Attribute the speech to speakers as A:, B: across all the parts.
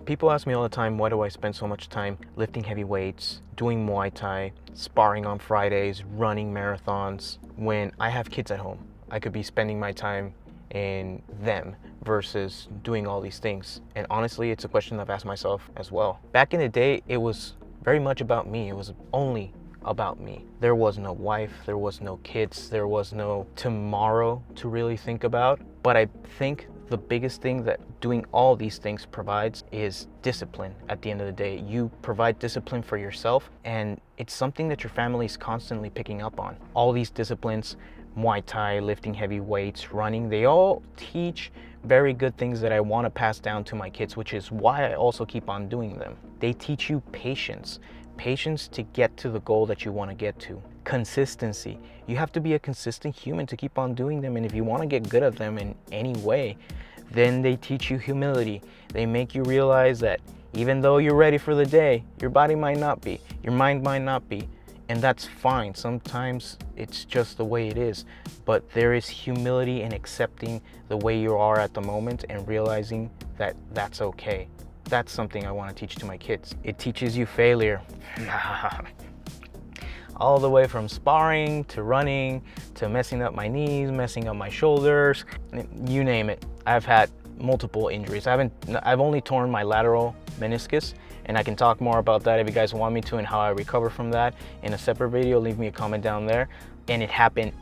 A: People ask me all the time, why do I spend so much time lifting heavy weights, doing Muay Thai, sparring on Fridays, running marathons, when I have kids at home? I could be spending my time in them versus doing all these things. And honestly, it's a question I've asked myself as well. Back in the day, it was very much about me. It was only about me. There was no wife, there was no kids, there was no tomorrow to really think about. But I think the biggest thing that doing all these things provides is discipline. At the end of the day, you provide discipline for yourself, and it's something that your family is constantly picking up on. All these disciplines, Muay Thai, lifting heavy weights, running, they all teach very good things that I want to pass down to my kids, which is why I also keep on doing them. They teach you patience. Patience to get to the goal that you want to get to. Consistency. You have to be a consistent human to keep on doing them, and if you want to get good at them in any way, then they teach you humility. They make you realize that even though you're ready for the day, your body might not be, your mind might not be, and that's fine. Sometimes it's just the way it is, but there is humility in accepting the way you are at the moment and realizing that that's okay. That's something I want to teach to my kids. It teaches you failure. All the way from sparring to running to messing up my knees, messing up my shoulders, you name it. I've had multiple injuries. I've only torn my lateral meniscus, and I can talk more about that if you guys want me to, and how I recover from that in a separate video. Leave me a comment down there. And it happened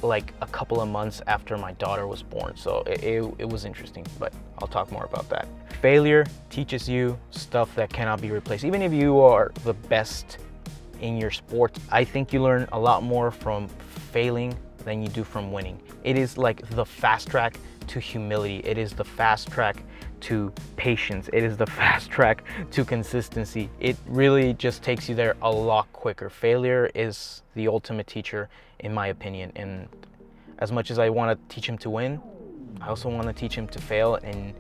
A: like a couple of months after my daughter was born, so it was interesting, but I'll talk more about that. Failure teaches you stuff that cannot be replaced. Even if you are the best in your sport, I think you learn a lot more from failing than you do from winning. It is like the fast track to humility. It is the fast track to patience. It is the fast track to consistency. It really just takes you there a lot quicker. Failure is the ultimate teacher, in my opinion. And as much as I want to teach him to win, I also want to teach him to fail and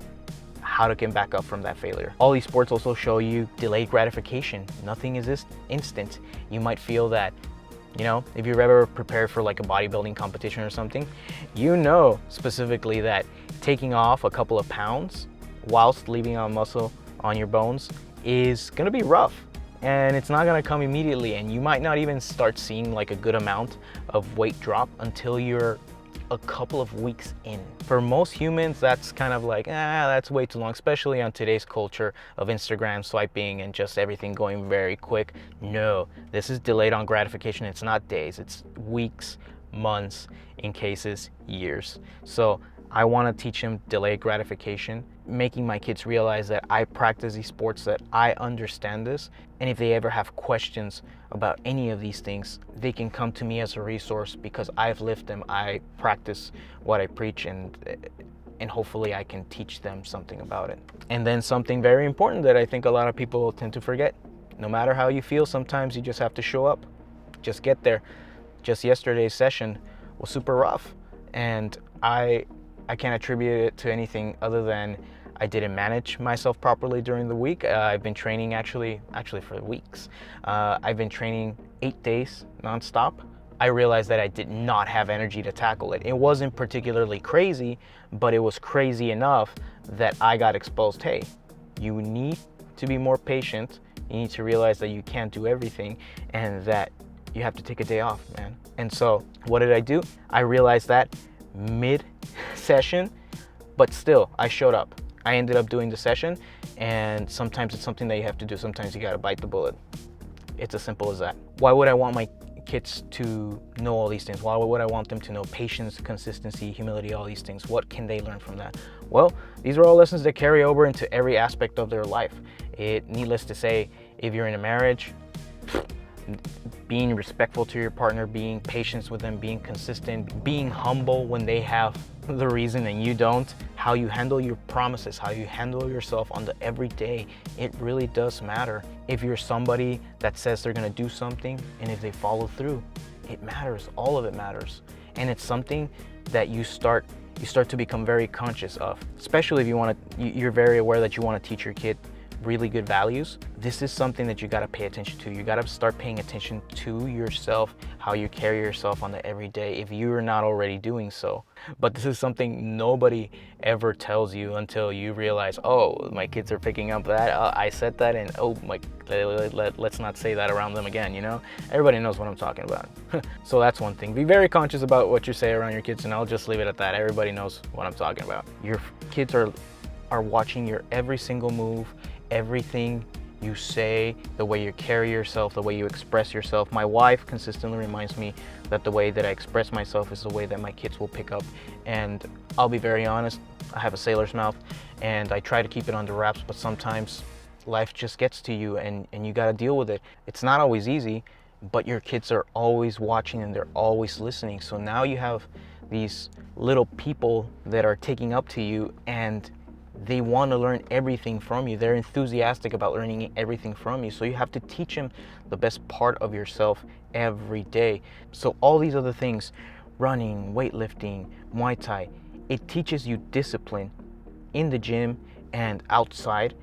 A: how to get back up from that failure. All these sports also show you delayed gratification. Nothing is instant. You might feel that, you know, if you've ever prepared for like a bodybuilding competition or something, you know specifically that taking off a couple of pounds whilst leaving a muscle on your bones is gonna be rough, and it's not gonna come immediately, and you might not even start seeing like a good amount of weight drop until you're a couple of weeks in. For most humans, that's kind of like, that's way too long, especially on today's culture of Instagram swiping and just everything going very quick. No, this is delayed on gratification. It's not days, it's weeks, months, in cases, years. So I want to teach them delayed gratification, making my kids realize that I practice these sports, that I understand this, and if they ever have questions about any of these things, they can come to me as a resource because I've lived them. I practice what I preach, and hopefully I can teach them something about it. And then something very important that I think a lot of people tend to forget: no matter how you feel, sometimes you just have to show up. Just get there. Just yesterday's session was super rough, and I can't attribute it to anything other than I didn't manage myself properly during the week. I've been training actually for weeks. I've been training 8 days nonstop. I realized that I did not have energy to tackle it. It wasn't particularly crazy, but it was crazy enough that I got exposed. Hey, you need to be more patient. You need to realize that you can't do everything and that you have to take a day off, man. And so what did I do? I realized that mid-session, but still I showed up. I ended up doing the session, and sometimes it's something that you have to do. Sometimes you gotta bite the bullet. It's as simple as that. Why would I want my kids to know all these things? Why would I want them to know patience, consistency, humility, all these things? What can they learn from that? Well, these are all lessons that carry over into every aspect of their life. Needless to say, if you're in a marriage, being respectful to your partner, being patient with them, being consistent, being humble when they have the reason and you don't, how you handle your promises, how you handle yourself on the everyday, it really does matter. If you're somebody that says they're gonna do something and if they follow through, it matters. All of it matters. And it's something that you start to become very conscious of, especially if you're very aware that you want to teach your kid really good values, this is something that you got to pay attention to. You got to start paying attention to yourself, how you carry yourself on the everyday, if you're not already doing so. But this is something nobody ever tells you until you realize, oh, my kids are picking up that, I said that, and oh, let's not say that around them again, you know? Everybody knows what I'm talking about. So that's one thing. Be very conscious about what you say around your kids, and I'll just leave it at that. Everybody knows what I'm talking about. Your kids are watching your every single move, everything you say, the way you carry yourself, the way you express yourself. My wife consistently reminds me that the way that I express myself is the way that my kids will pick up. And I'll be very honest, I have a sailor's mouth and I try to keep it under wraps, but sometimes life just gets to you and you got to deal with it. It's not always easy, but your kids are always watching and they're always listening. So now you have these little people that are taking up to you and they want to learn everything from you. They're enthusiastic about learning everything from you. So you have to teach them the best part of yourself every day. So all these other things, running, weightlifting, Muay Thai, it teaches you discipline in the gym and outside.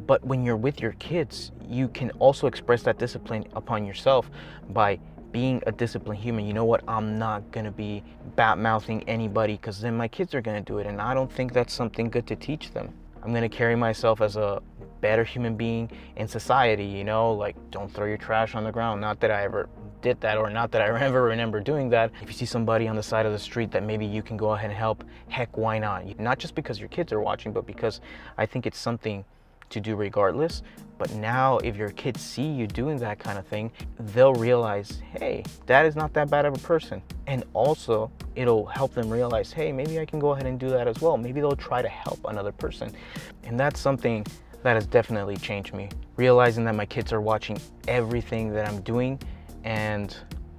A: But when you're with your kids, you can also express that discipline upon yourself by being a disciplined human. You know what? I'm not gonna be bad-mouthing anybody because then my kids are gonna do it, and I don't think that's something good to teach them. I'm gonna carry myself as a better human being in society, you know, like don't throw your trash on the ground. Not that I ever did that, or not that I ever remember doing that. If you see somebody on the side of the street that maybe you can go ahead and help, heck, why not? Not just because your kids are watching, but because I think it's something to do regardless. But now if your kids see you doing that kind of thing, they'll realize, hey, dad is not that bad of a person. And also it'll help them realize, hey, maybe I can go ahead and do that as well. Maybe they'll try to help another person. And that's something that has definitely changed me, realizing that my kids are watching everything that I'm doing. And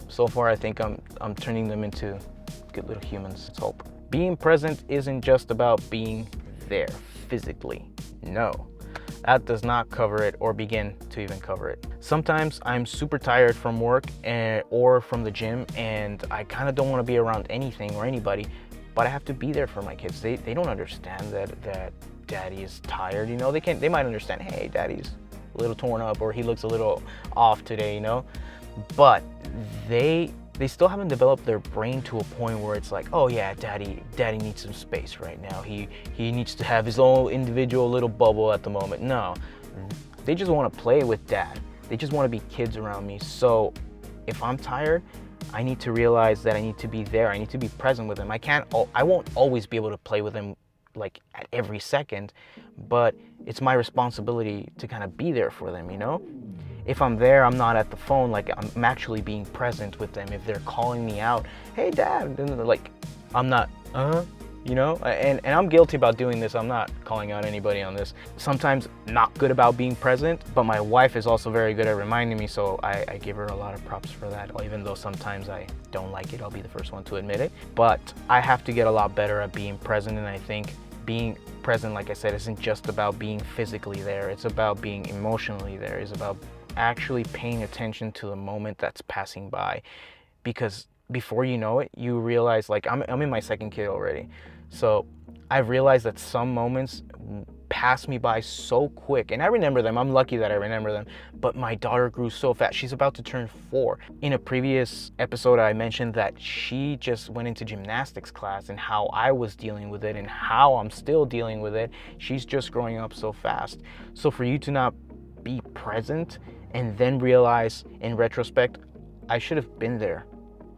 A: so far I think I'm turning them into good little humans. Let's hope. Being present isn't just about being there physically. No. That does not cover it or begin to even cover it. Sometimes I'm super tired from work or from the gym, and I kind of don't want to be around anything or anybody, but I have to be there for my kids. They don't understand that daddy is tired, you know. They might understand, hey, daddy's a little torn up or he looks a little off today, you know. But they still haven't developed their brain to a point where it's like, oh yeah, daddy needs some space right now. He needs to have his own individual little bubble at the moment. No, they just want to play with dad. They just want to be kids around me. So if I'm tired, I need to realize that I need to be there. I need to be present with them. I won't always be able to play with them like at every second, but it's my responsibility to kind of be there for them, you know? If I'm there, I'm not at the phone, like I'm actually being present with them. If they're calling me out, hey dad, then like I'm not, you know? And I'm guilty about doing this. I'm not calling out anybody on this. Sometimes not good about being present, but my wife is also very good at reminding me, so I give her a lot of props for that. Even though sometimes I don't like it, I'll be the first one to admit it. But I have to get a lot better at being present, and I think being present, like I said, isn't just about being physically there. It's about being emotionally there. It's about actually paying attention to the moment that's passing by, because before you know it, you realize, like I'm in my second kid already, so I've realized that some moments pass me by so quick, and I remember them. I'm lucky that I remember them. But my daughter grew so fast. She's about to turn 4. In a previous episode, I mentioned that she just went into gymnastics class and how I was dealing with it and how I'm still dealing with it. She's just growing up so fast. So for you to not be present and then realize in retrospect, I should have been there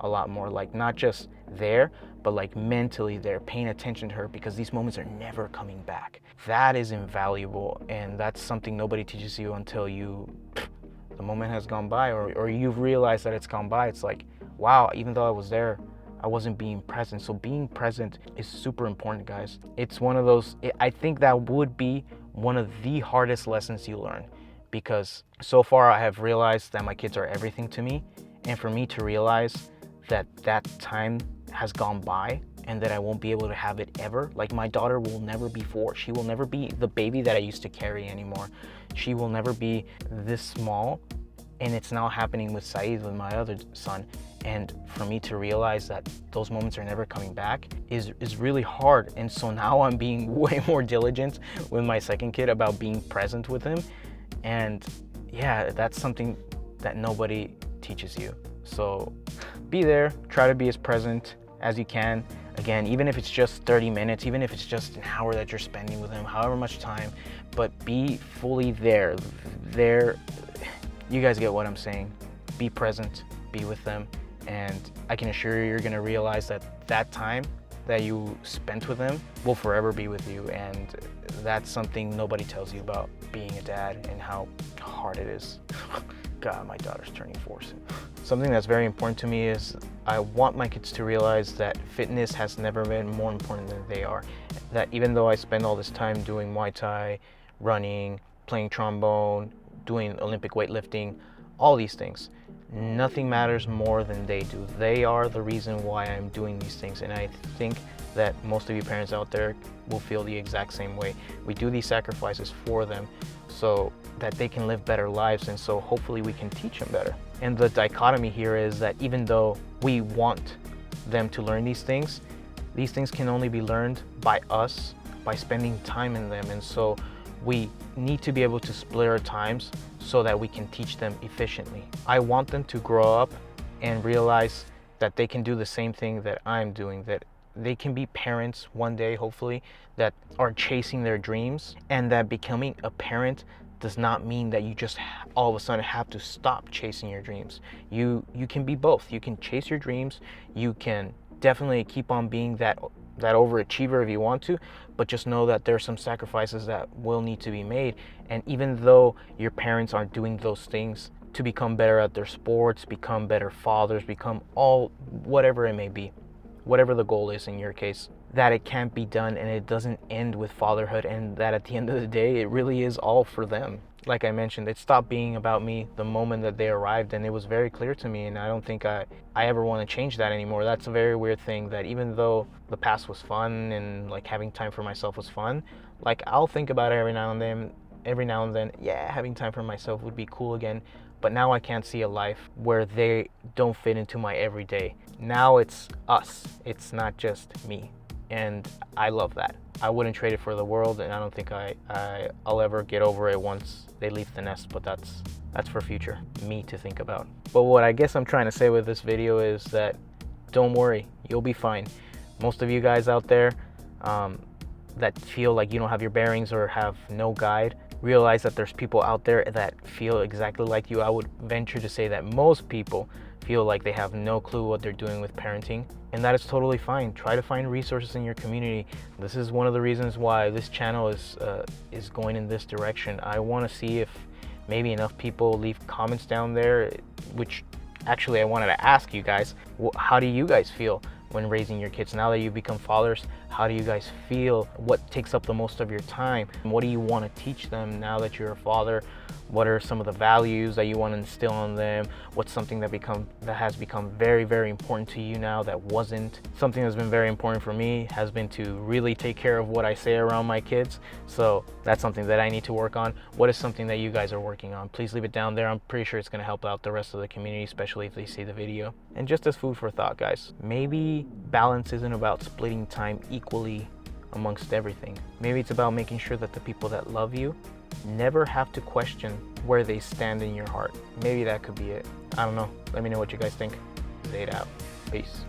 A: a lot more, like not just there, but like mentally there, paying attention to her, because these moments are never coming back. That is invaluable, and that's something nobody teaches you until the moment has gone by, or you've realized that it's gone by. It's like, wow, even though I was there, I wasn't being present. So being present is super important, guys. It's one of those, I think that would be one of the hardest lessons you learn, because so far I have realized that my kids are everything to me, and for me to realize that that time has gone by and that I won't be able to have it ever. Like my daughter will never be 4. She will never be the baby that I used to carry anymore. She will never be this small And it's now happening with Saeed, with my other son. And for me to realize that those moments are never coming back is really hard. And so now I'm being way more diligent with my second kid about being present with him. And yeah, that's something that nobody teaches you. So be there, try to be as present as you can. Again, even if it's just 30 minutes, even if it's just an hour that you're spending with him, however much time, but be fully there. You guys get what I'm saying. Be present, be with them, and I can assure you, you're gonna realize that that time that you spent with them will forever be with you, and that's something nobody tells you about being a dad and how hard it is. God, my daughter's turning 4 soon. Something that's very important to me is I want my kids to realize that fitness has never been more important than they are. That even though I spend all this time doing Muay Thai, running, playing trombone, doing Olympic weightlifting, all these things, nothing matters more than they do. They are the reason why I'm doing these things, and I think that most of you parents out there will feel the exact same way. We do these sacrifices for them so that they can live better lives, and so hopefully we can teach them better. And the dichotomy here is that even though we want them to learn these things can only be learned by us, by spending time in them. And so we need to be able to split our times so that we can teach them efficiently. I want them to grow up and realize that they can do the same thing that I'm doing, that they can be parents one day, hopefully, that are chasing their dreams, and that becoming a parent does not mean that you just all of a sudden have to stop chasing your dreams. You can be both. You can chase your dreams. You can definitely keep on being that overachiever if you want to, but just know that there are some sacrifices that will need to be made. And even though your parents aren't doing those things to become better at their sports, become better fathers, become all whatever it may be, whatever the goal is in your case, that it can't be done and it doesn't end with fatherhood, and that at the end of the day, it really is all for them. Like I mentioned, it stopped being about me the moment that they arrived, and it was very clear to me, and I don't think I ever want to change that anymore. That's a very weird thing, that even though the past was fun and like having time for myself was fun, like I'll think about it every now and then, yeah, having time for myself would be cool again. But now I can't see a life where they don't fit into my everyday. Now it's us, it's not just me. And I love that. I wouldn't trade it for the world, and I don't think I'll ever get over it once they leave the nest, but that's for future me to think about. But what I guess I'm trying to say with this video is that don't worry, you'll be fine. Most of you guys out there that feel like you don't have your bearings or have no guide, realize that there's people out there that feel exactly like you. I would venture to say that most people feel like they have no clue what they're doing with parenting, and that is totally fine. Try to find resources in your community. This is one of the reasons why this channel is going in this direction. I want to see if maybe enough people leave comments down there, which actually I wanted to ask you guys, how do you guys feel when raising your kids? Now that you've become fathers, how do you guys feel? What takes up the most of your time? What do you want to teach them now that you're a father? What are some of the values that you want to instill in them? What's something that has become very, very important to you now that wasn't? Something that's been very important for me has been to really take care of what I say around my kids. So that's something that I need to work on. What is something that you guys are working on? Please leave it down there. I'm pretty sure it's going to help out the rest of the community, especially if they see the video. And just as food for thought, guys, maybe balance isn't about splitting time equally amongst everything. Maybe it's about making sure that the people that love you never have to question where they stand in your heart. Maybe that could be it. I don't know. Let me know what you guys think. Zayd out. Peace.